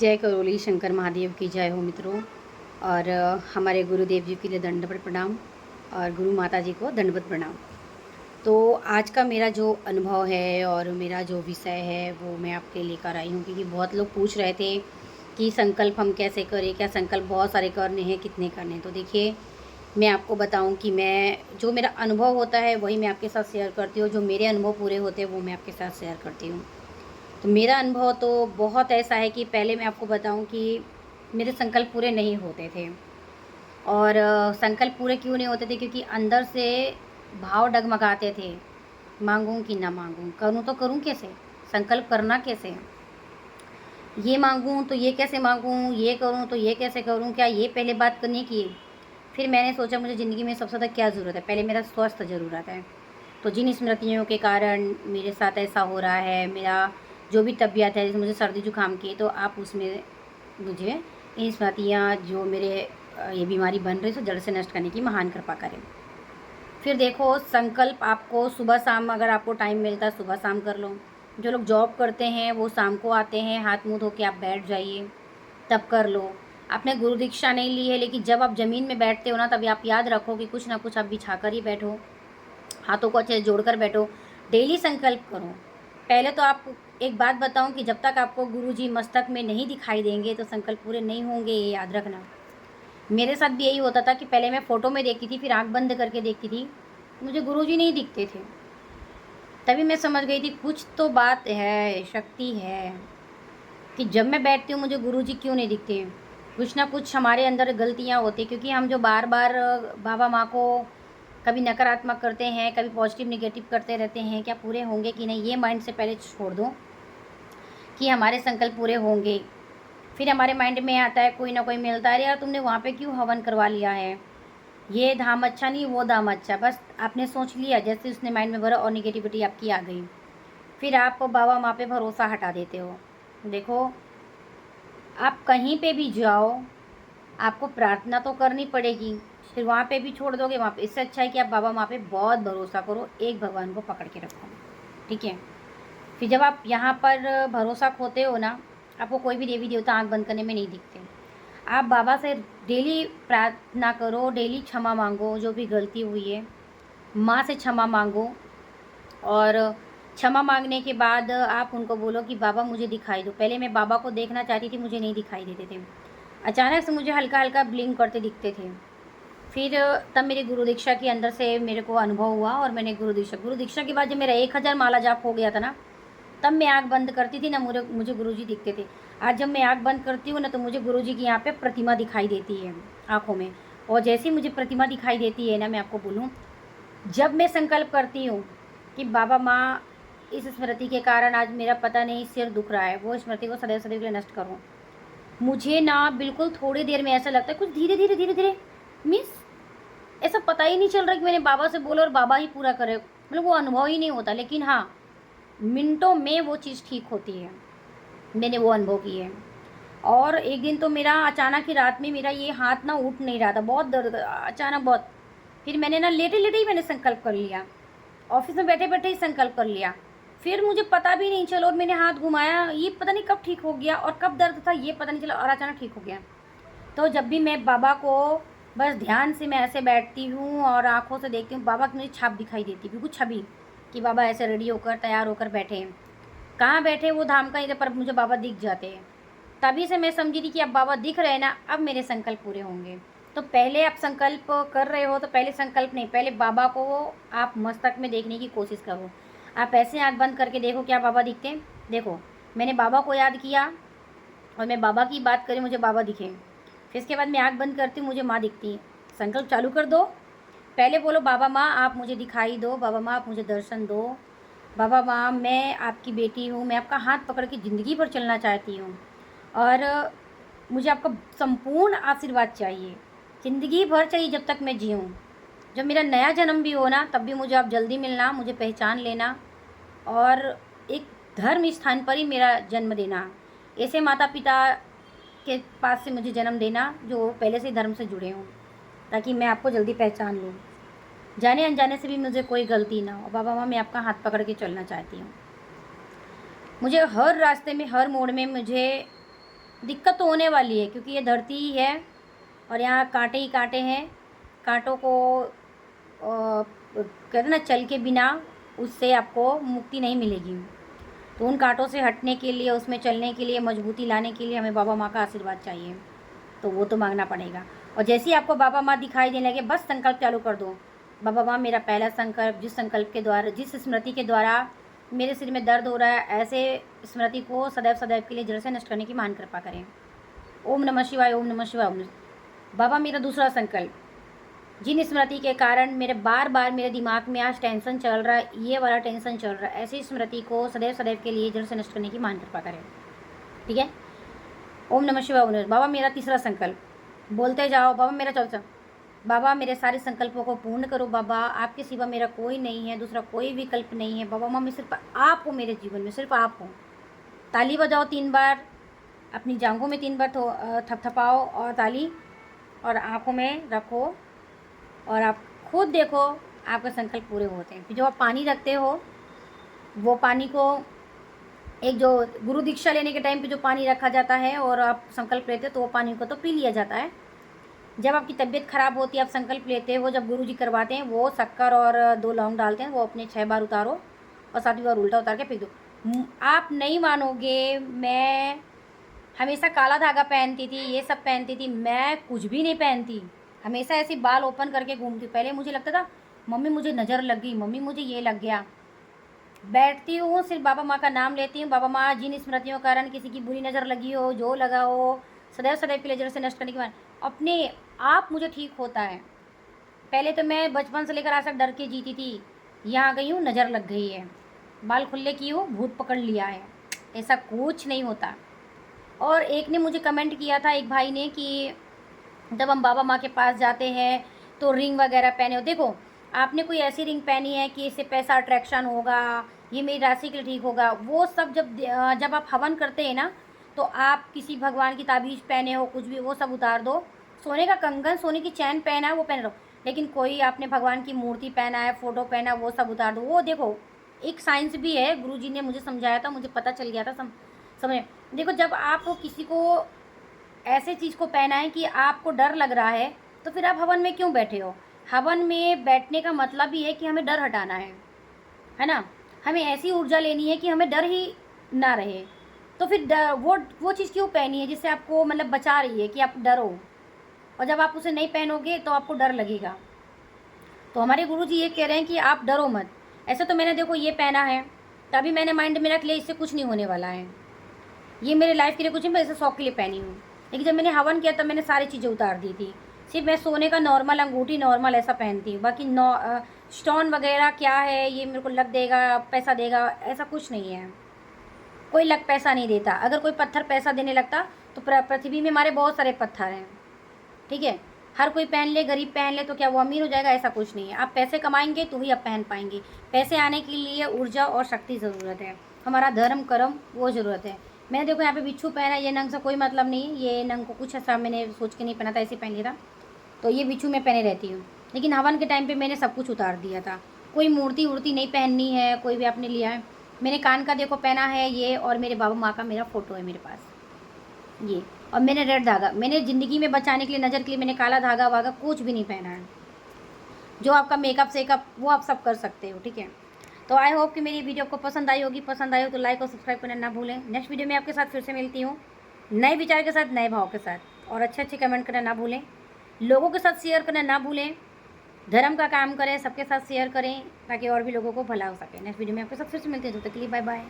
जय करोली शंकर महादेव की जय हो मित्रों। और हमारे गुरुदेव जी के लिए दंडवत प्रणाम और गुरु माता जी को दंडवत प्रणाम। तो आज का मेरा जो अनुभव है और मेरा जो विषय है वो मैं आपके लेकर आई हूँ, क्योंकि बहुत लोग पूछ रहे थे कि संकल्प हम कैसे करें, क्या संकल्प बहुत सारे करने हैं, कितने करने हैं। तो देखिए, मैं आपको बताऊं कि मैं जो मेरा अनुभव होता है वही मैं आपके साथ शेयर करती हूँ। जो मेरे अनुभव पूरे होते हैं वो मैं आपके साथ शेयर करती हूँ। तो मेरा अनुभव तो बहुत ऐसा है कि पहले मैं आपको बताऊं कि मेरे संकल्प पूरे नहीं होते थे। और संकल्प पूरे क्यों नहीं होते थे? क्योंकि अंदर से भाव डगमगाते थे, मांगूं कि ना मांगूं, करूं तो करूं कैसे, संकल्प करना कैसे, ये मांगूं तो ये कैसे मांगूं, ये करूं तो ये कैसे करूं, क्या ये पहले बात करनी की। फिर मैंने सोचा मुझे ज़िंदगी में सबसे ज़्यादा क्या ज़रूरत है, पहले मेरा स्वास्थ्य ज़रूरत है। तो जिन स्मृतियों के कारण मेरे साथ ऐसा हो रहा है, मेरा जो भी तबीयत है, जैसे मुझे सर्दी जुकाम की, तो आप उसमें मुझे इन स्मृतियाँ जो मेरे ये बीमारी बन रही है, तो जड़ से नष्ट करने की महान कृपा करें। फिर देखो, संकल्प आपको सुबह शाम अगर आपको टाइम मिलता है सुबह शाम कर लो। जो लोग जॉब करते हैं वो शाम को आते हैं, हाथ मुँह धो के आप बैठ जाइए, तब कर लो। आपने गुरु दीक्षा नहीं ली है, लेकिन जब आप ज़मीन में बैठते हो ना, तभी आप याद रखो कि कुछ ना कुछ आप बिछा कर ही बैठो, हाथों को अच्छे से जोड़कर बैठो, डेली संकल्प करो। पहले तो आप एक बात बताऊं कि जब तक आपको गुरुजी मस्तक में नहीं दिखाई देंगे तो संकल्प पूरे नहीं होंगे, ये याद रखना। मेरे साथ भी यही होता था कि पहले मैं फ़ोटो में देखती थी, फिर आँख बंद करके देखती थी, मुझे गुरुजी नहीं दिखते थे। तभी मैं समझ गई थी कुछ तो बात है, शक्ति है, कि जब मैं बैठती हूँ मुझे गुरुजी क्यों नहीं दिखते। कुछ ना कुछ हमारे अंदर गलतियाँ होती हैं, क्योंकि हम जो बार बार बाबा माँ को कभी नकारात्मक करते हैं, कभी पॉजिटिव निगेटिव करते रहते हैं, क्या पूरे होंगे कि नहीं, ये माइंड से पहले छोड़ दो कि हमारे संकल्प पूरे होंगे। फिर हमारे माइंड में आता है, कोई ना कोई मिलता है, अरे यार तुमने वहाँ पे क्यों हवन करवा लिया है, ये धाम अच्छा नहीं, वो धाम अच्छा, बस आपने सोच लिया, जैसे उसने माइंड में भरा और निगेटिविटी आपकी आ गई। फिर आप बाबा माँ पे भरोसा हटा देते हो। देखो, आप कहीं पे भी जाओ, आपको प्रार्थना तो करनी पड़ेगी, फिर वहाँ पे भी छोड़ दोगे वहाँ पे। इससे अच्छा है कि आप बाबा माँ पे बहुत भरोसा करो, एक भगवान को पकड़ के रखो, ठीक है। फिर जब आप यहाँ पर भरोसा खोते हो ना, आपको कोई भी देवी देवता आँख बंद करने में नहीं दिखते। आप बाबा से डेली प्रार्थना करो, डेली क्षमा मांगो, जो भी गलती हुई है माँ से क्षमा मांगो। और क्षमा मांगने के बाद आप उनको बोलो कि बाबा मुझे दिखाई दो। पहले मैं बाबा को देखना चाहती थी, मुझे नहीं दिखाई देते थे, अचानक से मुझे हल्का हल्का ब्लिंक करते दिखते थे। फिर तब मेरी गुरु दीक्षा के अंदर से मेरे को अनुभव हुआ, और मैंने गुरु दीक्षा के बाद जब मेरा 1000 माला जाप हो गया था ना, तब मैं आँख बंद करती थी ना, मुझे गुरुजी दिखते थे। आज जब मैं आँख बंद करती हूँ ना, तो मुझे गुरुजी की यहाँ पे प्रतिमा दिखाई देती है आँखों में। और जैसे ही मुझे प्रतिमा दिखाई देती है ना, मैं आपको बोलूँ, जब मैं संकल्प करती हूँ कि बाबा माँ, इस स्मृति के कारण आज मेरा पता नहीं सिर दुख रहा है, वो स्मृति को सदैव सदैव के लिए नष्ट करो। मुझे ना बिल्कुल थोड़ी देर में ऐसा लगता है, कुछ धीरे धीरे धीरे धीरे मीन्स ऐसा पता ही नहीं चल रहा कि मैंने बाबा से बोला और बाबा ही पूरा करे, मतलब वो अनुभव ही नहीं होता। लेकिन हाँ, मिनटों में वो चीज़ ठीक होती है, मैंने वो अनुभव की है। और एक दिन तो मेरा अचानक ही रात में मेरा ये हाथ ना उठ नहीं रहा था, बहुत दर्द अचानक बहुत। फिर मैंने ना लेटे लेटे ही मैंने संकल्प कर लिया, ऑफिस में बैठे बैठे ही संकल्प कर लिया। फिर मुझे पता भी नहीं चला, और मैंने हाथ घुमाया, ये पता नहीं कब ठीक हो गया, और कब दर्द था ये पता नहीं चला, और अचानक ठीक हो गया। तो जब भी मैं बाबा को बस ध्यान से मैं ऐसे बैठती हूँ और आँखों से देखती हूँ, बाबा की मुझे छाप दिखाई देती, बिल्कुल छवि, कि बाबा ऐसे रेडी होकर तैयार होकर बैठे हैं। कहाँ बैठे वो धाम का इधर, पर मुझे बाबा दिख जाते हैं। तभी से मैं समझी थी कि अब बाबा दिख रहे हैं ना, अब मेरे संकल्प पूरे होंगे। तो पहले आप संकल्प कर रहे हो तो पहले संकल्प नहीं, पहले बाबा को आप मस्तक में देखने की कोशिश करो। आप ऐसे आँख बंद करके देखो क्या बाबा दिखते हैं। देखो, मैंने बाबा को याद किया और मैं बाबा की बात करी, मुझे बाबा दिखे। फिर इसके बाद मैं आँख बंद करती हूँ, मुझे माँ दिखती है। संकल्प चालू कर दो, पहले बोलो बाबा माँ आप मुझे दिखाई दो, बाबा माँ आप मुझे दर्शन दो, बाबा माँ मैं आपकी बेटी हूँ, मैं आपका हाथ पकड़ के ज़िंदगी भर चलना चाहती हूँ, और मुझे आपका संपूर्ण आशीर्वाद चाहिए, ज़िंदगी भर चाहिए जब तक मैं जीऊँ। जब मेरा नया जन्म भी हो ना, तब भी मुझे आप जल्दी मिलना, मुझे पहचान लेना, और एक धर्म स्थान पर ही मेरा जन्म देना। ऐसे माता पिता के पास से मुझे जन्म देना जो पहले से ही धर्म से जुड़े हों, ताकि मैं आपको जल्दी पहचान लूँ। जाने अनजाने से भी मुझे कोई गलती ना हो। बाबा माँ मैं आपका हाथ पकड़ के चलना चाहती हूँ। मुझे हर रास्ते में, हर मोड़ में मुझे दिक्कत तो होने वाली है, क्योंकि ये धरती ही है और यहाँ कांटे ही कांटे हैं। कांटों को कहते हैं ना, चल के बिना उससे आपको मुक्ति नहीं मिलेगी। तो उन कांटों से हटने के लिए, उसमें चलने के लिए, मजबूती लाने के लिए हमें बाबा माँ का आशीर्वाद चाहिए, तो वो तो मांगना पड़ेगा। और जैसे ही आपको बाबा माँ दिखाई देने लगे, बस संकल्प चालू कर दो, बाबा माँ मेरा पहला संकल्प, जिस संकल्प के द्वारा, जिस स्मृति के द्वारा मेरे सिर में दर्द हो रहा है, ऐसे स्मृति को सदैव सदैव के लिए जड़ से नष्ट करने की महान कृपा करें। ओम नमः शिवाय, ओम नमः शिवाय, बाबा मेरा दूसरा संकल्प, जिन स्मृति के कारण मेरे बार बार मेरे दिमाग में आज टेंशन चल रहा है, ये वाला टेंशन चल रहा है, ऐसी स्मृति को सदैव सदैव के लिए जड़ से नष्ट करने की महान कृपा करें। ठीक है, ओम नमः शिवाय, ओम नमः। बाबा मेरा तीसरा संकल्प, बोलते जाओ। बाबा मेरा चौथा, बाबा मेरे सारे संकल्पों को पूर्ण करो। बाबा आपके सिवा मेरा कोई नहीं है, दूसरा कोई विकल्प नहीं है। बाबा माँ मैं सिर्फ आप हो, मेरे जीवन में सिर्फ आप हो। ताली बजाओ 3 बार, अपनी जांघों में 3 बार थपथपाओ और ताली, और आँखों में रखो, और आप खुद देखो आपके संकल्प पूरे होते हैं। फिर जो आप पानी रखते हो, वो पानी को एक जो गुरु दीक्षा लेने के टाइम पे जो पानी रखा जाता है और आप संकल्प लेते हो, तो वो पानी को तो पी लिया जाता है। जब आपकी तबीयत खराब होती है, आप संकल्प लेते हो, जब गुरु जी करवाते हैं, वो शक्कर और 2 लौंग डालते हैं, वो अपने 6 बार उतारो और 7वीं बार उल्टा उतार के फेंक दो। आप नहीं मानोगे, मैं हमेशा काला धागा पहनती थी, ये सब पहनती थी, मैं कुछ भी नहीं पहनती, हमेशा ऐसे बाल ओपन करके घूमती। पहले मुझे लगता था मम्मी मुझे नज़र लग गई, मम्मी मुझे ये लग गया। बैठती हूँ, सिर्फ बाबा माँ का नाम लेती हूँ। बाबा माँ जिन स्मृतियों के कारण किसी की बुरी नज़र लगी हो, जो लगा हो, सदैव सदैव के लिए जड़ से नष्ट करने के बाद अपने आप मुझे ठीक होता है। पहले तो मैं बचपन से लेकर आज तक डर के जीती थी, यहाँ गई हूँ नज़र लग गई है, बाल खुले की हूँ, भूत पकड़ लिया है, ऐसा कुछ नहीं होता। और एक ने मुझे कमेंट किया था, एक भाई ने, कि जब हम बाबा माँ के पास जाते हैं तो रिंग वगैरह पहने हो। देखो आपने कोई ऐसी रिंग पहनी है कि इससे पैसा अट्रैक्शन होगा, ये मेरी राशि के लिए ठीक होगा, वो सब जब आप हवन करते हैं ना, तो आप किसी भगवान की ताबीज़ पहने हो, कुछ भी, वो सब उतार दो। सोने का कंगन, सोने की चैन पहना है, वो पहन लो, लेकिन कोई आपने भगवान की मूर्ति पहना है, फ़ोटो पहना है, वो सब उतार दो। वो देखो एक साइंस भी है, गुरुजी ने मुझे समझाया था, मुझे पता चल गया था समझ। देखो जब आप किसी को ऐसे चीज़ को पहना है कि आपको डर लग रहा है, तो फिर आप हवन में क्यों बैठे हो? हवन में बैठने का मतलब ही है कि हमें डर हटाना है ना? हमें ऐसी ऊर्जा लेनी है कि हमें डर ही ना रहे। तो फिर वो चीज़ क्यों पहनी है जिससे आपको मतलब बचा रही है कि आप डरो, और जब आप उसे नहीं पहनोगे तो आपको डर लगेगा। तो हमारे गुरुजी ये कह रहे हैं कि आप डरो मत। ऐसे तो मैंने देखो ये पहना है, तभी मैंने माइंड में रख लिया इससे कुछ नहीं होने वाला है, ये मेरे लाइफ के लिए कुछ नहीं, मैं इसे शौक के लिए पहनी हूँ। लेकिन जब मैंने हवन किया तब मैंने सारी चीज़ें उतार दी थी। सिर्फ मैं सोने का नॉर्मल अंगूठी नॉर्मल ऐसा पहनती हूँ, बाकी स्टोन वगैरह क्या है, ये मेरे को लग देगा, पैसा देगा, ऐसा कुछ नहीं है। कोई लग पैसा नहीं देता। अगर कोई पत्थर पैसा देने लगता तो पृथ्वी में हमारे बहुत सारे पत्थर हैं, ठीक है। हर कोई पहन ले, गरीब पहन ले तो क्या वो अमीर हो जाएगा? ऐसा कुछ नहीं है। आप पैसे कमाएंगे तो ही आप पहन पाएंगे। पैसे आने के लिए ऊर्जा और शक्ति ज़रूरत है, हमारा धर्म कर्म वो ज़रूरत है। मैंने देखो यहाँ पे बिच्छू पहना, ये नंग से कोई मतलब नहीं है, ये नंग को कुछ ऐसा मैंने सोच के नहीं पहना था, ऐसे पहन लिया था। तो ये बिच्छू मैं पहने रहती हूँ, लेकिन हवन के टाइम पे मैंने सब कुछ उतार दिया था। कोई मूर्ति वूर्ति नहीं पहननी है, कोई भी आपने लिया है। मैंने कान का देखो पहना है ये, और मेरे बाबा माँ का मेरा फ़ोटो है मेरे पास ये, और मैंने रेड धागा, मैंने ज़िंदगी में बचाने के लिए, नज़र के लिए मैंने काला धागा वागा कुछ भी नहीं पहना है। जो आपका मेकअप सेकअप वो आप सब कर सकते हो, ठीक है। तो आई होप कि मेरी वीडियो आपको पसंद आई होगी। पसंद आई हो तो लाइक और सब्सक्राइब करना ना भूलें। नेक्स्ट वीडियो में आपके साथ फिर से मिलती हूँ, नए विचार के साथ, नए भाव के साथ, और अच्छे अच्छे कमेंट करना ना भूलें, लोगों के साथ शेयर करना ना भूलें। धर्म का काम करें, सबके साथ शेयर करें ताकि और भी लोगों को भला हो सके। नेक्स्ट वीडियो में आपके साथ फिर से मिलते हैं, तब तक के लिए बाय बाय।